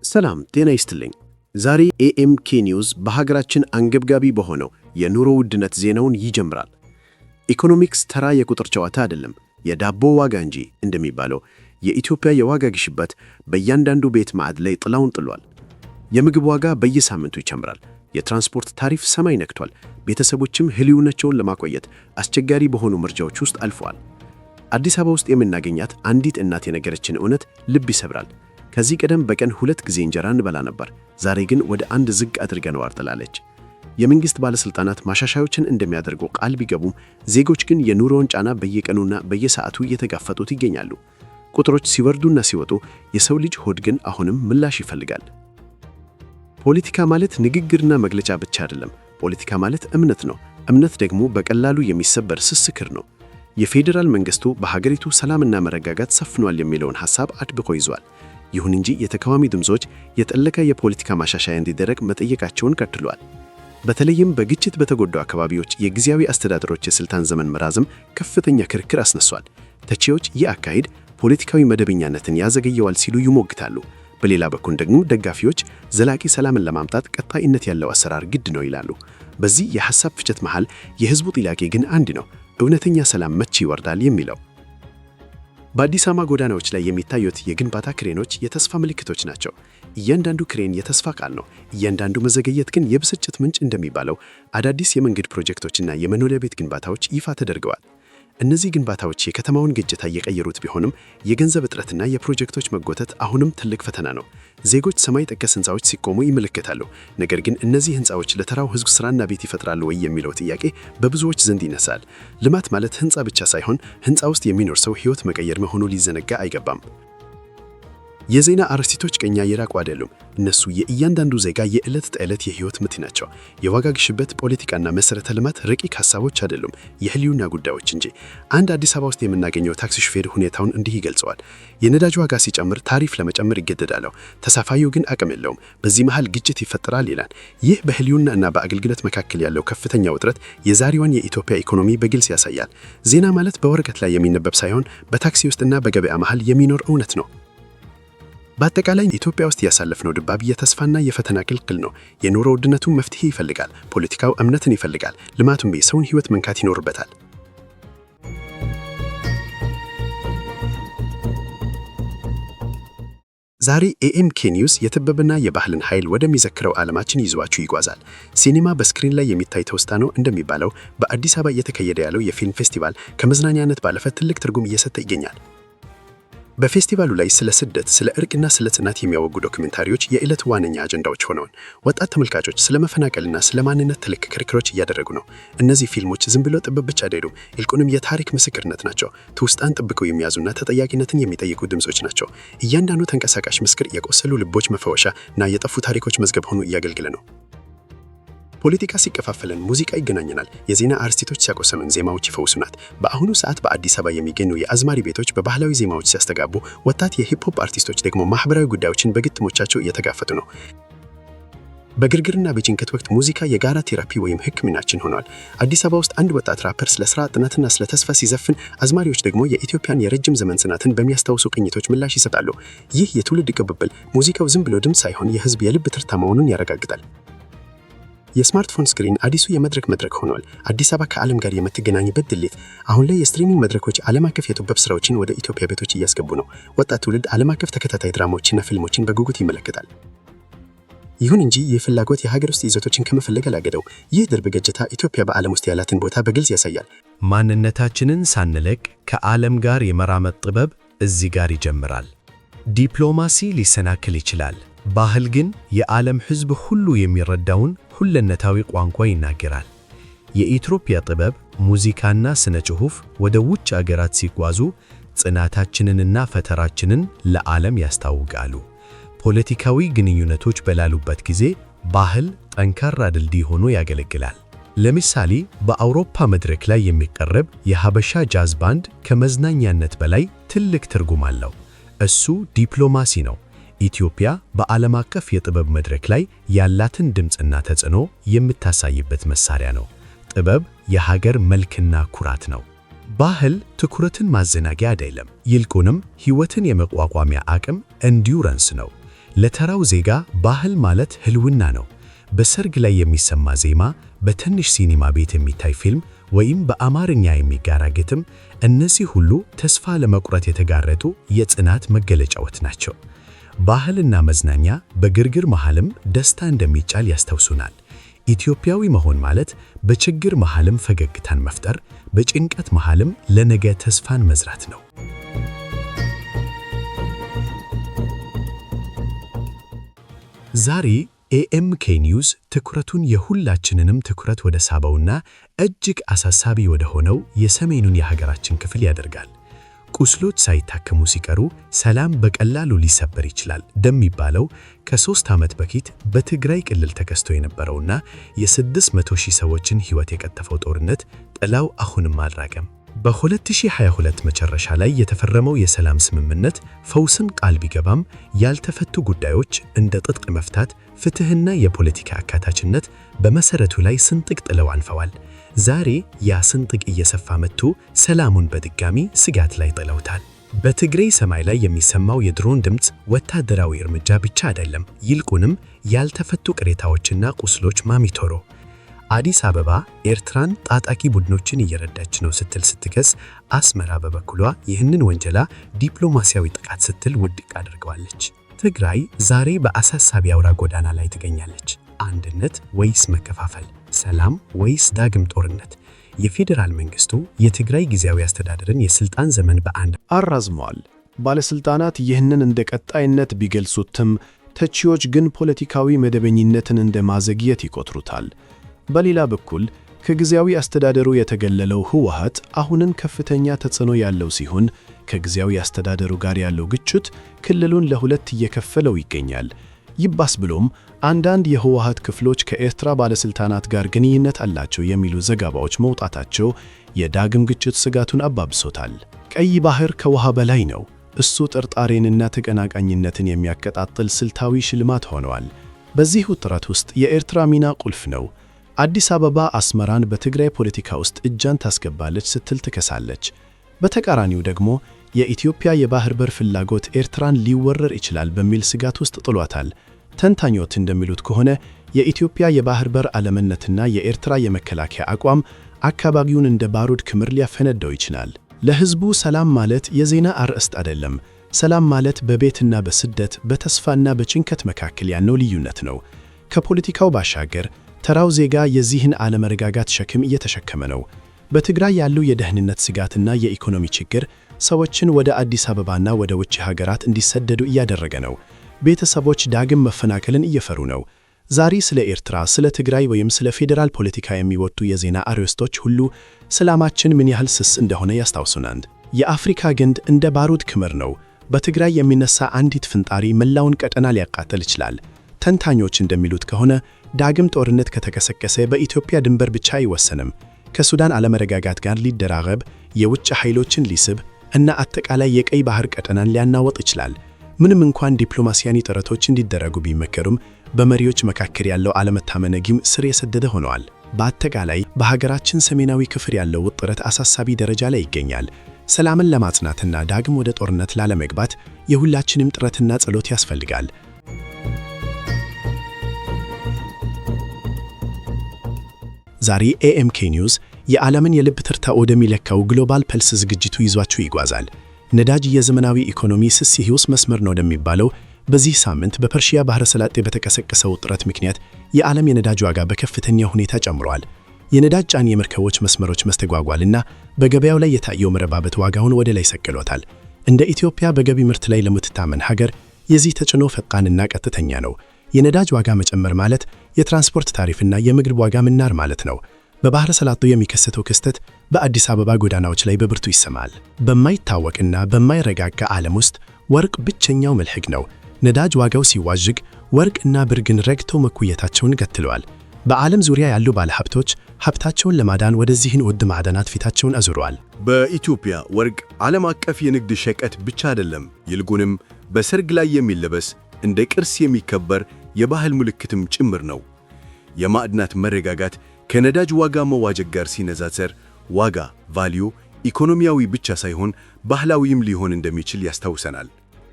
ሰላም ጤና ይስጥልኝ። ዛሬ ኤኤምኬ ኒውስ በሀገራችን አንገብጋቢ በሆነው የኑሮ ውድነት ዜናውን ይጀምራል። ኢኮኖሚክስ ተራ የቁጥር ጨዋታ አይደለም፣ የዳቦ ዋጋ እንጂ እንደሚባለው የኢትዮጵያ የዋጋ ግሽበት በእያንዳንዱ ቤት ማዕድ ላይ ጥላውን ጥሏል። የምግብ ዋጋ በየሳምንቱ ይጨምራል። የትራንስፖርት ታሪፍ ሰማይ ነክቷል። ቤተሰቦችም ህልውናቸውን ለማቆየት አስቸጋሪ በሆኑ ምርጫዎች ውስጥ አልፈዋል። አዲስ አበባ ውስጥ የምናገኛት አንዲት እናት የነገረችን እውነት ልብ ይሰብራል። ከዚህ ቀደም በቀን 2 ጊዜ እንጀራ እንበላ ነበር፣ ዛሬ ግን ወደ 1 ዝቅ አድርገነዋል ትላለች። የመንግስት ባለስልጣናት ማሻሻያዎችን እንደሚያደርጉ ቃል ቢገቡም ዜጎች ግን የኑሮውን ጫና በየቀኑና በየሰዓቱ እየተጋፈጡት ይገኛሉ። ቁጥሮች ሲወርዱና ሲወጡ የሰው ልጅ ሆድ ግን አሁንም ምላሽ ይፈልጋል። ፖለቲካ ማለት ንግግርና መግለጫ ብቻ አይደለም። ፖለቲካ ማለት እምነት ነው። እምነት ደግሞ በቀላሉ የሚሰበር ስስክር ነው። የፌዴራል መንግስቱ በሀገሪቱ ሰላምና መረጋጋት ሰፍኗል የሚለውን ሐሳብ አጥብቆ ይዟል። ይሁን እንጂ የተቃዋሚ ድምጾች የጠለቀ የፖለቲካ ማሻሻያ እንዲደረግ መጠየቃቸውን ቀጥሏል። በተለይም በግጭት በተጎዱ አካባቢዎች የጊዜያዊ አስተዳደሮች የስልጣን ዘመን መራዘም ከፍተኛ ክርክር አስነሷል። ተቺዎች ይህ አካሄድ ፖለቲካዊ መደበኛነትን ያዘገየዋል ሲሉ ይሞግታሉ። በሌላ በኩል ደግሞ ደጋፊዎች ዘላቂ ሰላምን ለማምጣት ቀጣይነት ያለው አሰራር ግድ ነው ይላሉ። በዚህ የሐሳብ ፍጨት መሃል የህዝቡ ጥያቄ ግን አንድ ነው፤ እውነተኛ ሰላም መቼ ይወርዳል የሚለው። በአዲስ አበባ ጎዳናዎች ላይ የሚታዩት የግንባታ ክሬኖች የተስፋ ምልክቶች ናቸው። እያንዳንዱ ክሬን የተስፋ ቃል ነው። እያንዳንዱ መዘገየት ግን የብስጭት ምንጭ እንደሚባለው አዳዲስ የመንገድ ፕሮጀክቶችና የመኖሪያ ቤት ግንባታዎች ይፋ ተደርገዋል። እነዚህ ግንባታዎች የከተማውን ገጽታ እየቀየሩት ቢሆንም የገንዘብ እጥረትና የፕሮጀክቶች መጎተት አሁንም ትልቅ ፈተና ነው። ዜጎች ሰማይ ጠቀስ ህንፃዎች ሲቆሙ ይመለከታሉ። ነገር ግን እነዚህ ህንፃዎች ለተራው ህዝብ ስራና ቤት ይፈጥራሉ ወይ የሚለው ጥያቄ በብዙዎች ዘንድ ይነሳል። ልማት ማለት ህንፃ ብቻ ሳይሆን ህንፃ ውስጥ የሚኖር ሰው ህይወት መቀየር መሆኑ ሊዘነጋ አይገባም። የዜና አርዕስቶች ከኛ የራቁ አይደሉም። እነሱ የእያንዳንዱ ዜጋ የዕለት ተዕለት የህይወት ምት ናቸው። የዋጋ ግሽበት፣ ፖለቲካና መሰረተ ልማት ረቂቅ ሐሳቦች አይደሉም፣ የህልውና ጉዳዮች እንጂ። አንድ አዲስ አበባ ውስጥ የምናገኘው ታክሲ ሹፌር ሁኔታውን እንዲህ ይገልጸዋል። የነዳጅ ዋጋ ሲጨምር ታሪፍ ለመጨመር ይገደዳል፣ ተሳፋሪው ግን አቅም የለውም። በዚህ መሃል ግጭት ይፈጠራል ይላል። ይህ በህልውና እና በአገልግሎት መካከል ያለው ከፍተኛ ውጥረት የዛሬዋን የኢትዮጵያ ኢኮኖሚ በግልጽ ያሳያል። ዜና ማለት በወረቀት ላይ የሚነበብ ሳይሆን በታክሲ ውስጥና በገበያ መሃል የሚኖር እውነት ነው። በአጠቃላይ ኢትዮጵያ ውስጥ ያሳለፍነው ድባብ የተስፋና የፈተና ቅልቅል ነው። የኑሮ ውድነቱ መፍትሄ ይፈልጋል፣ ፖለቲካው እምነትን ይፈልጋል፣ ልማቱም የሰውን ህይወት መንካት ይኖርበታል። ዛሬ ኤኤምኬ ኒውስ የጥበብና የባህልን ኃይል ወደሚዘክረው ዓለማችን ይዟችሁ ይጓዛል። ሲኒማ በስክሪን ላይ የሚታይ ተውስታ ነው እንደሚባለው በአዲስ አበባ እየተካሄደ ያለው የፊልም ፌስቲቫል ከመዝናኛነት ባለፈ ትልቅ ትርጉም እየሰጠ ይገኛል። በፌስቲቫሉ ላይ ስለ ስደት፣ ስለ እርቅና ስለ ጽናት የሚያወጉ ዶክመንታሪዎች የዕለት ዋነኛ አጀንዳዎች ሆነዋል። ወጣት ተመልካቾች ስለ መፈናቀልና ስለ ማንነት ትልቅ ክርክሮች እያደረጉ ነው። እነዚህ ፊልሞች ዝም ብሎ ጥበብ ብቻ አይደሉም፣ ይልቁንም የታሪክ ምስክርነት ናቸው። ትውስታን ጠብቀው የሚያዙና ተጠያቂነትን የሚጠይቁ ድምጾች ናቸው። እያንዳንዱ ተንቀሳቃሽ ምስክር የቆሰሉ ልቦች መፈወሻ እና የጠፉ ታሪኮች መዝገብ ሆኖ እያገለገለ ነው። ፖለቲካ ሲከፋፈለን ሙዚቃ ይገናኘናል። የዜና አርዕስቶች ሲያቆሰኑን ዜማዎች ይፈውሱናል። በአሁኑ ሰዓት በአዲስ አበባ የሚገኙ የአዝማሪ ቤቶች በባህላዊ ዜማዎች ሲያስተጋቡ፣ ወጣት የሂፕሆፕ አርቲስቶች ደግሞ ማህበራዊ ጉዳዮችን በግጥሞቻቸው እየተጋፈጡ ነው። በግርግርና በጭንቀት ወቅት ሙዚቃ የጋራ ቴራፒ ወይም ሕክምናችን ሆኗል። አዲስ አበባ ውስጥ አንድ ወጣት ራፐር ስለ ስራ አጥነትና ስለ ተስፋ ሲዘፍን፣ አዝማሪዎች ደግሞ የኢትዮጵያን የረጅም ዘመን ጽናትን በሚያስታውሱ ቅኝቶች ምላሽ ይሰጣሉ። ይህ የትውልድ ቅብብል ሙዚቃው ዝም ብሎ ድምፅ ሳይሆን የህዝብ የልብ ትርታ መሆኑን ያረጋግጣል። የስማርትፎን ስክሪን አዲሱ የመድረክ ሆኗል። አዲስ አበባ ከዓለም ጋር የምትገናኝበት ድልድይ። አሁን ላይ የስትሪሚንግ መድረኮች ዓለም አቀፍ የጥበብ ስራዎችን ወደ ኢትዮጵያ ቤቶች እያስገቡ ነው። ወጣት ትውልድ ዓለም አቀፍ ተከታታይ ድራማዎችና ፊልሞችን በጉጉት ይመለከታል። ይሁን እንጂ ይህ ፍላጎት የሀገር ውስጥ ይዘቶችን ከመፈለግ አላገደው። ይህ ድርብ ገጽታ ኢትዮጵያ በዓለም ውስጥ ያላትን ቦታ በግልጽ ያሳያል። ማንነታችንን ሳንለቅ ከዓለም ጋር የመራመድ ጥበብ እዚህ ጋር ይጀምራል። ዲፕሎማሲ ሊሰናክል ይችላል። ባህል ግን የዓለም ሕዝብ ሁሉ የሚረዳውን ሁለነታዊ ቋንቋ ይናገራል። የኢትዮጵያ ጥበብ፣ ሙዚቃና ስነ ጽሑፍ ወደ ውጭ አገራት ሲጓዙ ጽናታችንንና ፈጠራችንን ለዓለም ያስታውቃሉ። ፖለቲካዊ ግንኙነቶች በላሉበት ጊዜ ባህል ጠንካራ ድልድይ ሆኖ ያገለግላል። ለምሳሌ በአውሮፓ መድረክ ላይ የሚቀርብ የሀበሻ ጃዝ ባንድ ከመዝናኛነት በላይ ትልቅ ትርጉም አለው። እሱ ዲፕሎማሲ ነው። ኢትዮጵያ በዓለም አቀፍ የጥበብ መድረክ ላይ ያላትን ድምጽና ተጽዕኖ የምታሳይበት መሳሪያ ነው። ጥበብ የሀገር መልክና ኩራት ነው። ባህል ትኩረትን ማዘናጊያ አይደለም፣ ይልቁንም ሕይወትን የመቋቋሚያ አቅም ኢንዱራንስ ነው። ለተራው ዜጋ ባህል ማለት ህልውና ነው። በሰርግ ላይ የሚሰማ ዜማ፣ በትንሽ ሲኒማ ቤት የሚታይ ፊልም ወይም በአማርኛ የሚጋራ ግጥም፣ እነዚህ ሁሉ ተስፋ ለመቁረጥ የተጋረጡ የጽናት መገለጫዎች ናቸው። ባህልና መዝናኛ በግርግር መሃልም ደስታ እንደሚቻል ያስታውሱናል። ኢትዮጵያዊ መሆን ማለት በችግር መሃልም ፈገግታን መፍጠር፣ በጭንቀት መሃልም ለነገ ተስፋን መዝራት ነው። ዛሬ ኤኤምኬ ኒውስ ትኩረቱን የሁላችንንም ትኩረት ወደ ሳበውና እጅግ አሳሳቢ ወደ ሆነው የሰሜኑን የሀገራችን ክፍል ያደርጋል። ቁስሎች ሳይታከሙ ሲቀሩ ሰላም በቀላሉ ሊሰበር ይችላል እንደሚባለው ከ3 ዓመት በፊት በትግራይ ክልል ተከስቶ የነበረውና የ600,000 ሰዎችን ሕይወት የቀጠፈው ጦርነት ጥላው አሁንም አልራቀም። በ2022 መጨረሻ ላይ የተፈረመው የሰላም ስምምነት ፈውስን ቃል ቢገባም ያልተፈቱ ጉዳዮች እንደ ትጥቅ መፍታት፣ ፍትህና የፖለቲካ አካታችነት በመሰረቱ ላይ ስንጥቅ ጥለው አንፈዋል። ዛሬ ያ ስንጥቅ እየሰፋ መጥቶ ሰላሙን በድጋሚ ስጋት ላይ ጥለውታል። በትግራይ ሰማይ ላይ የሚሰማው የድሮን ድምፅ ወታደራዊ እርምጃ ብቻ አይደለም፣ ይልቁንም ያልተፈቱ ቅሬታዎችና ቁስሎች ማሚቶሮ። አዲስ አበባ ኤርትራን ታጣቂ ቡድኖችን እየረዳች ነው ስትል ስትከስ፣ አስመራ በበኩሏ ይህንን ወንጀላ ዲፕሎማሲያዊ ጥቃት ስትል ውድቅ አድርገዋለች። ትግራይ ዛሬ በአሳሳቢ አውራ ጎዳና ላይ ትገኛለች። አንድነት ወይስ መከፋፈል? ሰላም ወይስ ዳግም ጦርነት? የፌዴራል መንግስቱ የትግራይ ጊዜያዊ አስተዳደርን የስልጣን ዘመን በአንድ አራዝመዋል። ባለስልጣናት ይህንን እንደ ቀጣይነት ቢገልጹትም ተቺዎች ግን ፖለቲካዊ መደበኝነትን እንደ ማዘግየት ይቆጥሩታል። በሌላ በኩል ከጊዜያዊ አስተዳደሩ የተገለለው ህወሓት አሁንም ከፍተኛ ተጽዕኖ ያለው ሲሆን ከጊዜያዊ አስተዳደሩ ጋር ያለው ግጭት ክልሉን ለሁለት እየከፈለው ይገኛል። ይባስ ብሎም አንዳንድ የህወሓት ክፍሎች ከኤርትራ ባለስልጣናት ጋር ግንኙነት አላቸው የሚሉ ዘገባዎች መውጣታቸው የዳግም ግጭት ስጋቱን አባብሶታል። ቀይ ባህር ከውሃ በላይ ነው። እሱ ጥርጣሬንና ተቀናቃኝነትን የሚያቀጣጥል ስልታዊ ሽልማት ሆነዋል። በዚህ ውጥረት ውስጥ የኤርትራ ሚና ቁልፍ ነው። አዲስ አበባ አስመራን በትግራይ ፖለቲካ ውስጥ እጇን ታስገባለች ስትል ትከሳለች። በተቃራኒው ደግሞ የኢትዮጵያ የባህር በር ፍላጎት ኤርትራን ሊወረር ይችላል በሚል ስጋት ውስጥ ጥሏታል። ተንታኞች እንደሚሉት ከሆነ የኢትዮጵያ የባህር በር አለመነትና የኤርትራ የመከላከያ አቋም አካባቢውን እንደ ባሩድ ክምር ሊያፈነዳው ይችላል። ለህዝቡ ሰላም ማለት የዜና አርዕስት አይደለም። ሰላም ማለት በቤትና በስደት በተስፋና በጭንቀት መካከል ያለው ልዩነት ነው። ከፖለቲካው ባሻገር ተራው ዜጋ የዚህን አለመረጋጋት ሸክም እየተሸከመ ነው። በትግራይ ያለው የደህንነት ስጋትና የኢኮኖሚ ችግር ሰዎችን ወደ አዲስ አበባና ወደ ውጭ ሀገራት እንዲሰደዱ እያደረገ ነው። ቤተሰቦች ዳግም መፈናቀልን እየፈሩ ነው። ዛሬ ስለ ኤርትራ፣ ስለ ትግራይ ወይም ስለ ፌዴራል ፖለቲካ የሚወጡ የዜና አርዕስቶች ሁሉ ሰላማችን ምን ያህል ስስ እንደሆነ ያስታውሱናል። የአፍሪካ ግንድ እንደ ባሩድ ክምር ነው። በትግራይ የሚነሳ አንዲት ፍንጣሪ መላውን ቀጠና ሊያቃጥል ይችላል። ተንታኞች እንደሚሉት ከሆነ ዳግም ጦርነት ከተቀሰቀሰ በኢትዮጵያ ድንበር ብቻ አይወሰንም። ከሱዳን አለመረጋጋት ጋር ሊደራረብ፣ የውጭ ኃይሎችን ሊስብ እና አጠቃላይ የቀይ ባህር ቀጠናን ሊያናወጥ ይችላል። ምንም እንኳን ዲፕሎማሲያዊ ጥረቶች እንዲደረጉ ቢመከሩም በመሪዎች መካከል ያለው አለመታመን ስር የሰደደ ሆነዋል። በአጠቃላይ በሀገራችን ሰሜናዊ ክፍል ያለው ውጥረት አሳሳቢ ደረጃ ላይ ይገኛል። ሰላምን ለማጽናትና ዳግም ወደ ጦርነት ላለመግባት የሁላችንም ጥረትና ጸሎት ያስፈልጋል። ዛሬ ኤኤምኬ ኒውስ የዓለምን የልብ ትርታ ወደሚለካው ግሎባል ፐልስ ዝግጅቱ ይዟችሁ ይጓዛል። ነዳጅ የዘመናዊ ኢኮኖሚ ስስ ሕይወት መስመር ነው እንደሚባለው በዚህ ሳምንት በፐርሺያ ባህረ ሰላጤ በተቀሰቀሰው ውጥረት ምክንያት የዓለም የነዳጅ ዋጋ በከፍተኛ ሁኔታ ጨምሯል። የነዳጅ ጫኝ የመርከቦች መስመሮች መስተጓጓልና በገበያው ላይ የታየው መረባበት ዋጋውን ወደ ላይ ሰቅሎታል። እንደ ኢትዮጵያ በገቢ ምርት ላይ ለምትታመን ሀገር የዚህ ተጽዕኖ ፈጣንና ቀጥተኛ ነው። የነዳጅ ዋጋ መጨመር ማለት የትራንስፖርት ታሪፍና የምግብ ዋጋ መናር ማለት ነው። በባህረ ሰላጤው የሚከሰተው ክስተት በአዲስ አበባ ጎዳናዎች ላይ በብርቱ ይሰማል። በማይታወቅና በማይረጋጋ ዓለም ውስጥ ወርቅ ብቸኛው መልህቅ ነው። ነዳጅ ዋጋው ሲዋዥቅ ወርቅና ብር ግን ረግተው መቆየታቸውን ቀጥለዋል። በዓለም ዙሪያ ያሉ ባለሀብቶች ሀብታቸውን ለማዳን ወደዚህን ውድ ማዕድናት ፊታቸውን አዙረዋል። በኢትዮጵያ ወርቅ ዓለም አቀፍ የንግድ ሸቀጥ ብቻ አይደለም፣ ይልቁንም በሰርግ ላይ የሚለበስ እንደ ቅርስ የሚከበር የባህል ምልክትም ጭምር ነው። የማዕድናት መረጋጋት ከነዳጅ ዋጋ መዋዠቅ ጋር ሲነጻጸር ዋጋ ቫልዩ ኢኮኖሚያዊ ብቻ ሳይሆን ባህላዊም ሊሆን እንደሚችል ያስታውሰናል።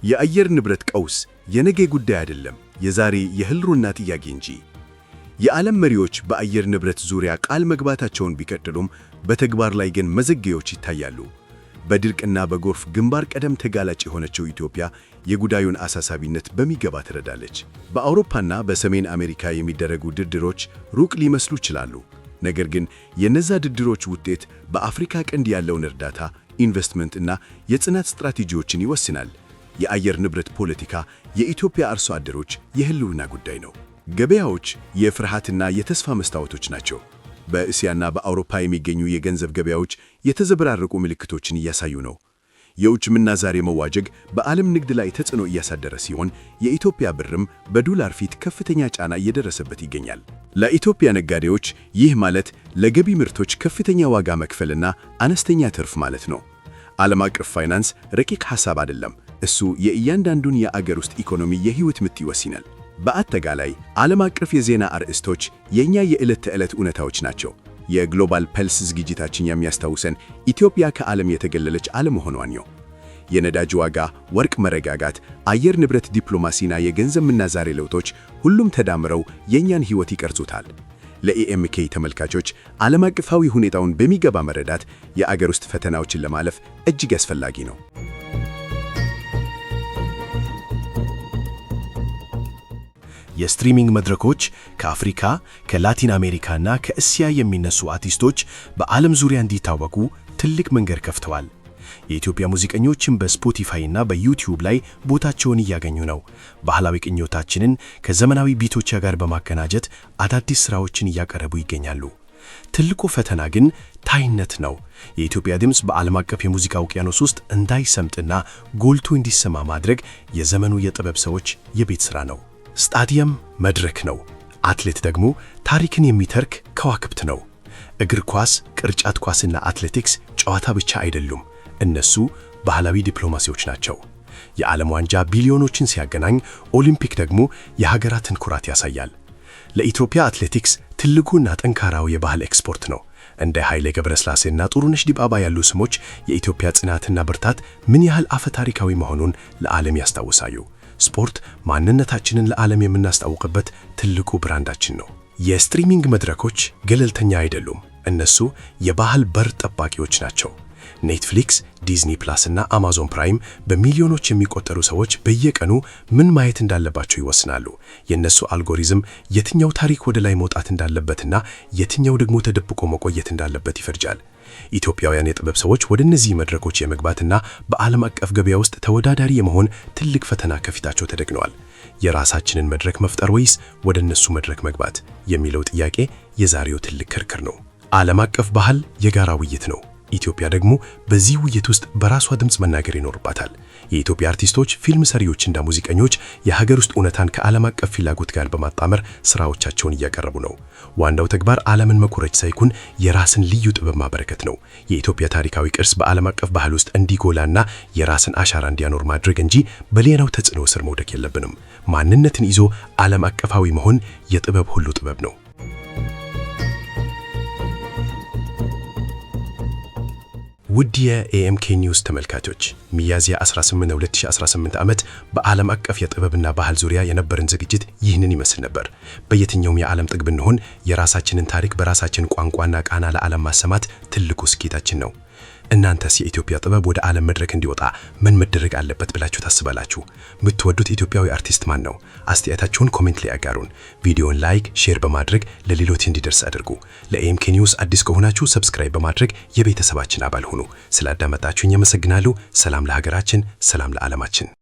የአየር ንብረት ቀውስ የነገ ጉዳይ አይደለም፣ የዛሬ የህልውና ጥያቄ እንጂ። የዓለም መሪዎች በአየር ንብረት ዙሪያ ቃል መግባታቸውን ቢቀጥሉም በተግባር ላይ ግን መዘግየቶች ይታያሉ። በድርቅና በጎርፍ ግንባር ቀደም ተጋላጭ የሆነችው ኢትዮጵያ የጉዳዩን አሳሳቢነት በሚገባ ትረዳለች። በአውሮፓና በሰሜን አሜሪካ የሚደረጉ ድርድሮች ሩቅ ሊመስሉ ይችላሉ። ነገር ግን የነዛ ድርድሮች ውጤት በአፍሪካ ቀንድ ያለውን እርዳታ፣ ኢንቨስትመንት እና የጽናት ስትራቴጂዎችን ይወስናል። የአየር ንብረት ፖለቲካ የኢትዮጵያ አርሶ አደሮች የህልውና ጉዳይ ነው። ገበያዎች የፍርሃትና የተስፋ መስታወቶች ናቸው። በእስያና በአውሮፓ የሚገኙ የገንዘብ ገበያዎች የተዘበራረቁ ምልክቶችን እያሳዩ ነው። የውጭ ምንዛሬ መዋዠቅ በዓለም ንግድ ላይ ተጽዕኖ እያሳደረ ሲሆን የኢትዮጵያ ብርም በዶላር ፊት ከፍተኛ ጫና እየደረሰበት ይገኛል። ለኢትዮጵያ ነጋዴዎች ይህ ማለት ለገቢ ምርቶች ከፍተኛ ዋጋ መክፈልና አነስተኛ ትርፍ ማለት ነው። ዓለም አቀፍ ፋይናንስ ረቂቅ ሐሳብ አይደለም። እሱ የእያንዳንዱን የአገር ውስጥ ኢኮኖሚ የህይወት ምት ይወስናል። በአጠቃላይ ዓለም አቀፍ የዜና አርዕስቶች የኛ የዕለት ተዕለት እውነታዎች ናቸው። የግሎባል ፐልስ ዝግጅታችን የሚያስታውሰን ኢትዮጵያ ከዓለም የተገለለች አለመሆኗን ነው። የነዳጅ ዋጋ፣ ወርቅ መረጋጋት፣ አየር ንብረት ዲፕሎማሲና የገንዘብ ምንዛሬ ለውጦች ሁሉም ተዳምረው የኛን ህይወት ይቀርጹታል። ለኤኤምኬ ተመልካቾች ዓለም አቀፋዊ ሁኔታውን በሚገባ መረዳት የአገር ውስጥ ፈተናዎችን ለማለፍ እጅግ አስፈላጊ ነው። የስትሪሚንግ መድረኮች ከአፍሪካ፣ ከላቲን አሜሪካና ከእስያ የሚነሱ አርቲስቶች በዓለም ዙሪያ እንዲታወቁ ትልቅ መንገድ ከፍተዋል። የኢትዮጵያ ሙዚቀኞችም በስፖቲፋይ እና በዩቲዩብ ላይ ቦታቸውን እያገኙ ነው። ባህላዊ ቅኞታችንን ከዘመናዊ ቢቶች ጋር በማቀናጀት አዳዲስ ሥራዎችን እያቀረቡ ይገኛሉ። ትልቁ ፈተና ግን ታይነት ነው። የኢትዮጵያ ድምፅ በዓለም አቀፍ የሙዚቃ ውቅያኖስ ውስጥ እንዳይሰምጥና ጎልቶ እንዲሰማ ማድረግ የዘመኑ የጥበብ ሰዎች የቤት ሥራ ነው። ስታዲየም መድረክ ነው። አትሌት ደግሞ ታሪክን የሚተርክ ከዋክብት ነው። እግር ኳስ፣ ቅርጫት ኳስና አትሌቲክስ ጨዋታ ብቻ አይደሉም። እነሱ ባህላዊ ዲፕሎማሲዎች ናቸው። የዓለም ዋንጫ ቢሊዮኖችን ሲያገናኝ፣ ኦሊምፒክ ደግሞ የሀገራትን ኩራት ያሳያል። ለኢትዮጵያ አትሌቲክስ ትልቁና ጠንካራው የባህል ኤክስፖርት ነው። እንደ ኃይሌ ገብረስላሴና ጥሩነሽ ዲባባ ያሉ ስሞች የኢትዮጵያ ጽናትና ብርታት ምን ያህል አፈ ታሪካዊ መሆኑን ለዓለም ያስታውሳሉ። ስፖርት ማንነታችንን ለዓለም የምናስታውቅበት ትልቁ ብራንዳችን ነው። የስትሪሚንግ መድረኮች ገለልተኛ አይደሉም። እነሱ የባህል በር ጠባቂዎች ናቸው። ኔትፍሊክስ፣ ዲዝኒ ፕላስ እና አማዞን ፕራይም በሚሊዮኖች የሚቆጠሩ ሰዎች በየቀኑ ምን ማየት እንዳለባቸው ይወስናሉ። የነሱ አልጎሪዝም የትኛው ታሪክ ወደ ላይ መውጣት እንዳለበትና የትኛው ደግሞ ተደብቆ መቆየት እንዳለበት ይፈርጃል። ኢትዮጵያውያን የጥበብ ሰዎች ወደ እነዚህ መድረኮች የመግባትና በዓለም አቀፍ ገበያ ውስጥ ተወዳዳሪ የመሆን ትልቅ ፈተና ከፊታቸው ተደቅነዋል። የራሳችንን መድረክ መፍጠር ወይስ ወደ እነሱ መድረክ መግባት የሚለው ጥያቄ የዛሬው ትልቅ ክርክር ነው። ዓለም አቀፍ ባህል የጋራ ውይይት ነው። ኢትዮጵያ ደግሞ በዚህ ውይይት ውስጥ በራሷ ድምፅ መናገር ይኖርባታል። የኢትዮጵያ አርቲስቶች፣ ፊልም ሰሪዎችና ሙዚቀኞች የሀገር ውስጥ እውነታን ከዓለም አቀፍ ፍላጎት ጋር በማጣመር ስራዎቻቸውን እያቀረቡ ነው። ዋናው ተግባር ዓለምን መኮረጅ ሳይሆን የራስን ልዩ ጥበብ ማበረከት ነው። የኢትዮጵያ ታሪካዊ ቅርስ በዓለም አቀፍ ባህል ውስጥ እንዲጎላና የራስን አሻራ እንዲያኖር ማድረግ እንጂ በሌላው ተጽዕኖ ስር መውደቅ የለብንም። ማንነትን ይዞ ዓለም አቀፋዊ መሆን የጥበብ ሁሉ ጥበብ ነው። ውድ የኤኤምኬ ኒውስ ተመልካቾች ሚያዝያ 18 2018 ዓመት በዓለም አቀፍ የጥበብና ባህል ዙሪያ የነበረን ዝግጅት ይህንን ይመስል ነበር። በየትኛውም የዓለም ጥግ ብንሆን የራሳችንን ታሪክ በራሳችን ቋንቋና ቃና ለዓለም ማሰማት ትልቁ ስኬታችን ነው። እናንተስ የኢትዮጵያ ጥበብ ወደ ዓለም መድረክ እንዲወጣ ምን መደረግ አለበት ብላችሁ ታስባላችሁ? የምትወዱት ኢትዮጵያዊ አርቲስት ማን ነው? አስተያየታችሁን ኮሜንት ላይ አጋሩን። ቪዲዮን ላይክ፣ ሼር በማድረግ ለሌሎች እንዲደርስ አድርጉ። ለኤኤምኬ ኒውስ አዲስ ከሆናችሁ ሰብስክራይብ በማድረግ የቤተሰባችን አባል ሁኑ። ስላዳመጣችሁኝ አመሰግናለሁ። ሰላም ለሀገራችን፣ ሰላም ለዓለማችን።